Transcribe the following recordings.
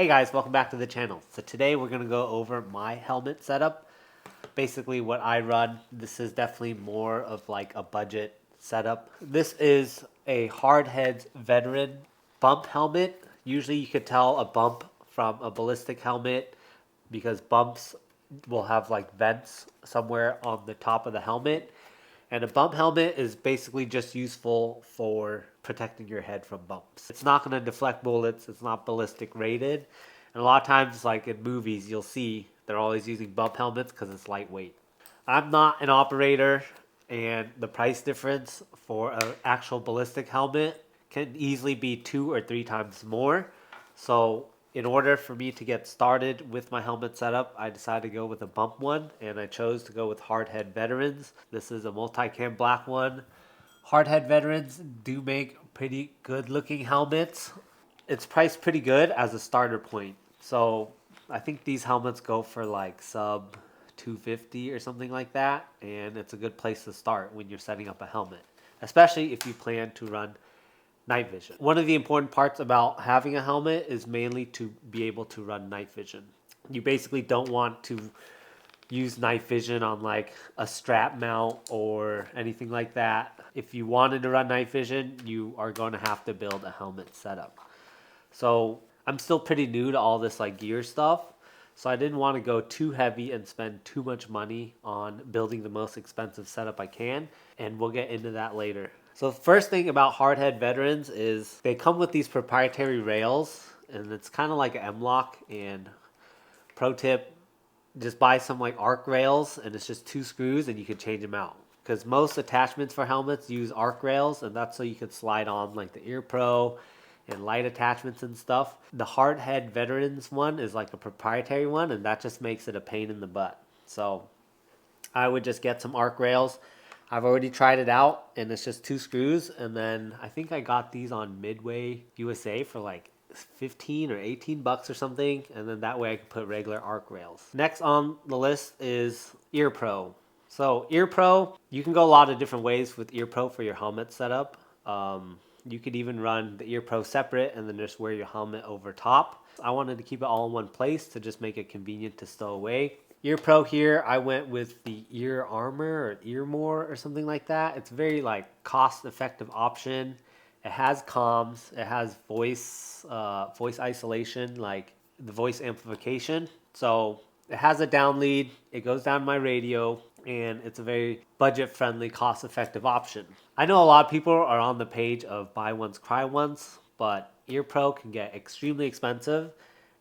Hey guys, welcome back to the channel. So today we're going to go over my helmet setup. Basically what I run. This is definitely more of like a budget setup. This is a hardhead veteran bump helmet. Usually you could tell a bump from a ballistic helmet because bumps will have like vents somewhere on the top of the helmet. And a bump helmet is basically just useful for protecting your head from bumps. It's not going to deflect bullets. It's not ballistic rated. And a lot of times, like in movies, you'll see they're always using bump helmets because it's lightweight. I'm not an operator, and the price difference for an actual ballistic helmet can easily be 2 or 3 times more. So in order for me to get started with my helmet setup, I decided to go with a bump one, and I chose to go with Hardhead Veterans. This is a multi-cam black one. Hardhead Veterans do make pretty good looking helmets. It's priced pretty good as a starter point. So I think these helmets go for like sub 250 or something like that, and it's a good place to start when you're setting up a helmet, especially if you plan to run night vision. One of the important parts about having a helmet is mainly to be able to run night vision. You basically don't want to use night vision on like a strap mount or anything like that. If you wanted to run night vision, you are going to have to build a helmet setup. So I'm still pretty new to all this like gear stuff. So I didn't want to go too heavy and spend too much money on building the most expensive setup I can. And we'll get into that later. So the first thing about Hardhead Veterans is they come with these proprietary rails, and it's kind of like an M-lock. And pro tip, just buy some like arc rails, and it's just 2 screws and you can change them out. Because most attachments for helmets use arc rails, and that's so you can slide on like the ear pro and light attachments and stuff. The Hardhead Veterans one is like a proprietary one, and that just makes it a pain in the butt. So I would just get some arc rails. I've already tried it out, and it's just 2 screws. And then I think I got these on Midway USA for like 15 or 18 bucks or something. And then that way I could put regular arc rails. Next on the list is Ear Pro. So Ear Pro, you can go a lot of different ways with Ear Pro for your helmet setup. You could even run the Ear Pro separate and then just wear your helmet over top. I wanted to keep it all in one place to just make it convenient to stow away. Ear Pro here, I went with the Ear Armor or Ear More or something like that. It's a very like cost-effective option. It has comms, it has voice isolation, like the voice amplification. So it has a down lead, it goes down my radio, and it's a very budget-friendly, cost-effective option. I know a lot of people are on the page of buy once, cry once, but Ear Pro can get extremely expensive.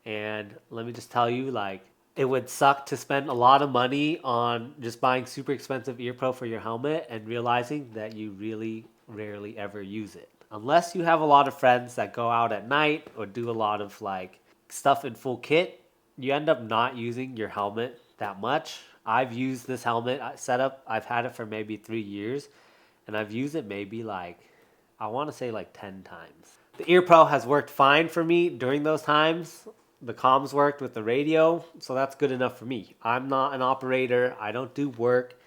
And let me just tell you, like, it would suck to spend a lot of money on just buying super expensive Ear Pro for your helmet and realizing that you really rarely ever use it. Unless you have a lot of friends that go out at night or do a lot of like stuff in full kit, you end up not using your helmet that much. I've used this helmet setup. I've had it for maybe 3 years, and I've used it maybe like, I want to say like 10 times. The Ear Pro has worked fine for me during those times. The comms worked with the radio, so that's good enough for me. I'm not an operator. I don't do work.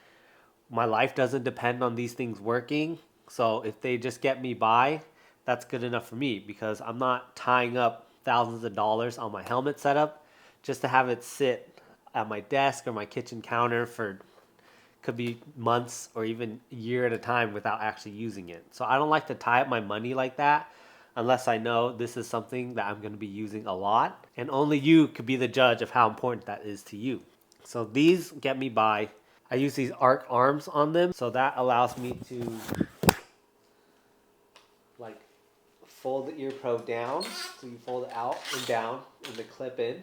My life doesn't depend on these things working. So if they just get me by, that's good enough for me, because I'm not tying up thousands of dollars on my helmet setup just to have it sit at my desk or my kitchen counter for could be months or even a year at a time without actually using it. So I don't like to tie up my money like that unless I know this is something that I'm going to be using a lot, and only you could be the judge of how important that is to you. So these get me by. I use these arc arms on them, so that allows me to like fold the Ear Pro down. So you fold it out and down and the clip in.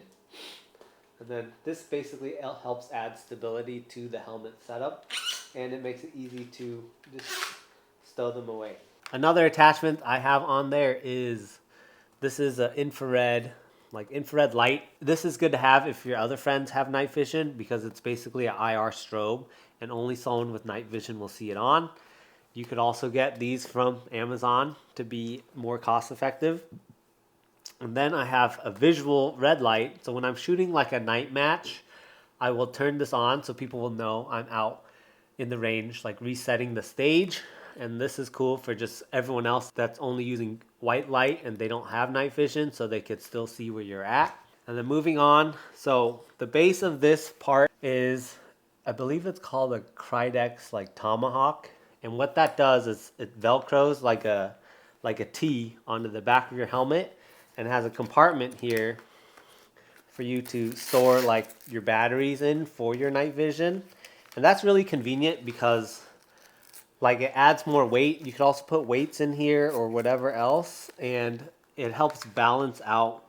And then this basically helps add stability to the helmet setup, and it makes it easy to just stow them away. Another attachment I have on there is, this is an infrared light. This is good to have if your other friends have night vision, because it's basically an IR strobe, and only someone with night vision will see it on. You could also get these from Amazon to be more cost effective. And then I have a visual red light. So when I'm shooting like a night match, I will turn this on so people will know I'm out in the range, like resetting the stage. and this is cool for just everyone else that's only using white light and they don't have night vision, so they could still see where you're at. And then moving on, so the base of this part is, I believe it's called a Krydex like tomahawk, and what that does is it velcros like a T onto the back of your helmet, and has a compartment here for you to store like your batteries in for your night vision. And that's really convenient because like it adds more weight. You could also put weights in here or whatever else, and it helps balance out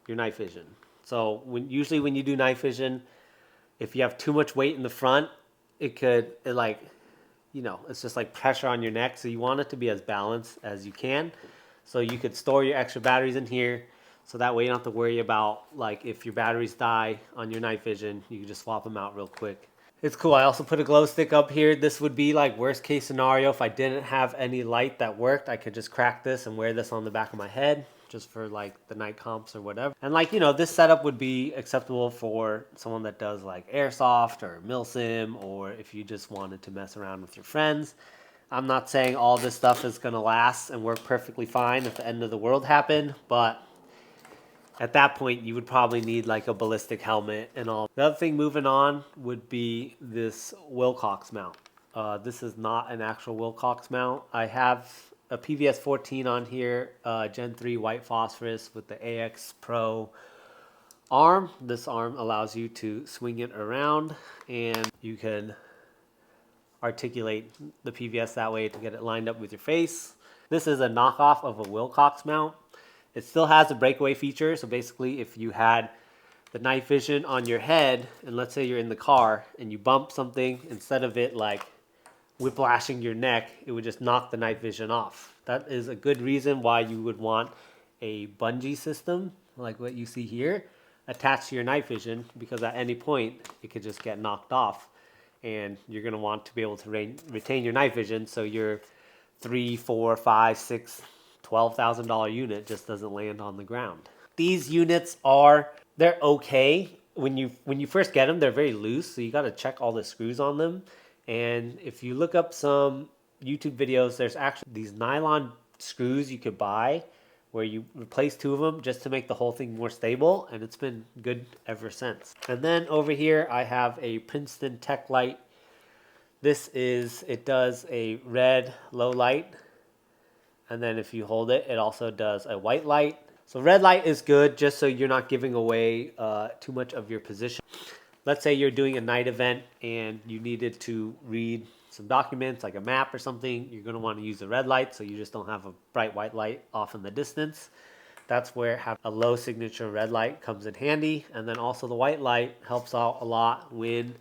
your night vision. So usually when you do night vision, if you have too much weight in the front, it's just like pressure on your neck. So you want it to be as balanced as you can. So you could store your extra batteries in here. So that way you don't have to worry about like if your batteries die on your night vision, you can just swap them out real quick. It's cool. I also put a glow stick up here. This would be like worst case scenario. If I didn't have any light that worked, I could just crack this and wear this on the back of my head just for like the night comps or whatever. And like, this setup would be acceptable for someone that does like airsoft or milsim, or if you just wanted to mess around with your friends. I'm not saying all this stuff is going to last and work perfectly fine if the end of the world happened, but at that point you would probably need like a ballistic helmet and all. The other thing moving on would be this Wilcox mount. This is not an actual Wilcox mount. I have a PVS 14 on here, Gen 3 white phosphorus with the AX Pro arm. This arm allows you to swing it around and you can articulate the PVS that way to get it lined up with your face. This is a knockoff of a Wilcox mount. It still has a breakaway feature, so basically if you had the night vision on your head, and let's say you're in the car and you bump something, instead of it like whiplashing your neck, it would just knock the night vision off. That is a good reason why you would want a bungee system, like what you see here, attached to your night vision, because at any point it could just get knocked off. And you're going to want to be able to retain your night vision so your $3, $4, $5, $6, $12,000 unit just doesn't land on the ground. These units they're okay. When you first get them, they're very loose, so you got to check all the screws on them. And if you look up some YouTube videos, there's actually these nylon screws you could buy where you replace 2 of them just to make the whole thing more stable, and it's been good ever since. And then over here I have a Princeton Tech Light. It does a red low light, and then if you hold it, it also does a white light. So red light is good just so you're not giving away too much of your position. Let's say you're doing a night event and you needed to read some documents like a map or something. You're going to want to use the red light so you just don't have a bright white light off in the distance. That's where having a low signature red light comes in handy. And then also the white light helps out a lot when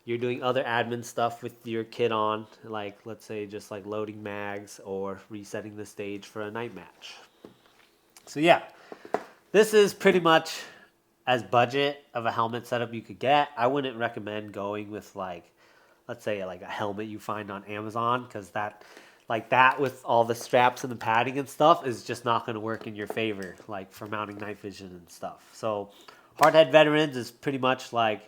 you're doing other admin stuff with your kit on, like let's say just like loading mags or resetting the stage for a night match. So yeah, this is pretty much as budget of a helmet setup you could get. I wouldn't recommend going with like, let's say like a helmet you find on Amazon, because that with all the straps and the padding and stuff is just not going to work in your favor, like for mounting night vision and stuff. So Hardhead Veterans is pretty much like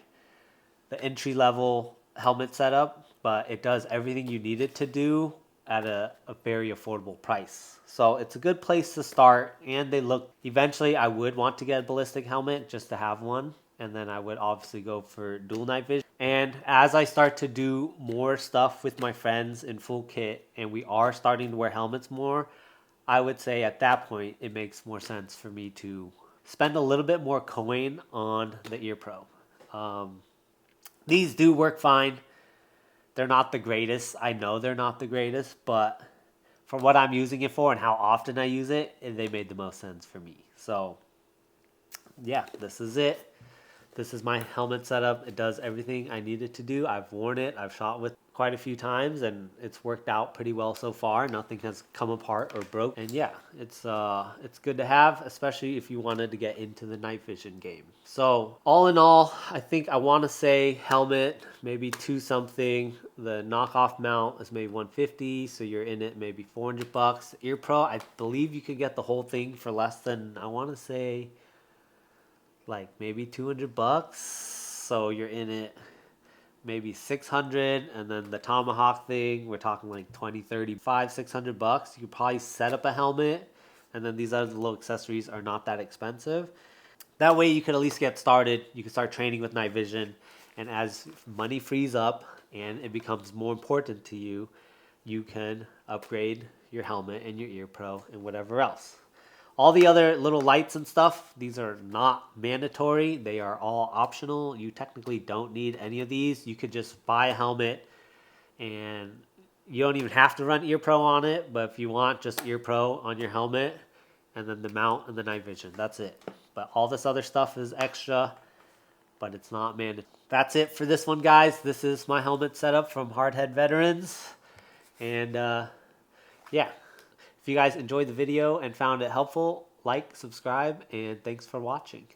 the entry level helmet setup, but it does everything you need it to do at a very affordable price. So it's a good place to start, and eventually I would want to get a ballistic helmet just to have one, and then I would obviously go for dual night vision. And as I start to do more stuff with my friends in full kit, and we are starting to wear helmets more, I would say at that point it makes more sense for me to spend a little bit more coin on the Ear Pro. These do work fine. They're not the greatest. I know they're not the greatest, but for what I'm using it for and how often I use it, they made the most sense for me. So yeah, this is it. This is my helmet setup. It does everything I need it to do. I've worn it. I've shot with quite a few times, and it's worked out pretty well so far. Nothing has come apart or broke. And yeah, it's good to have, especially if you wanted to get into the night vision game. So all in all, I think I want to say helmet, maybe 2 something. The knockoff mount is maybe $150, so you're in it maybe $400. Ear Pro, I believe you could get the whole thing for less than, I want to say, like maybe $200, so you're in it maybe 600, and then the tomahawk thing, we're talking like 20, 35, 600 bucks. You could probably set up a helmet, and then these other little accessories are not that expensive. That way you could at least get started. You can start training with night vision, and as money frees up and it becomes more important to you, you can upgrade your helmet and your ear pro and whatever else. All the other little lights and stuff, these are not mandatory. They are all optional. You technically don't need any of these. You could just buy a helmet and you don't even have to run ear pro on it, but if you want, just ear pro on your helmet and then the mount and the night vision. That's it. But all this other stuff is extra, but it's not mandatory. That's it for this one, guys. This is my helmet setup from Hardhead Veterans. And yeah, if you guys enjoyed the video and found it helpful, like, subscribe, and thanks for watching.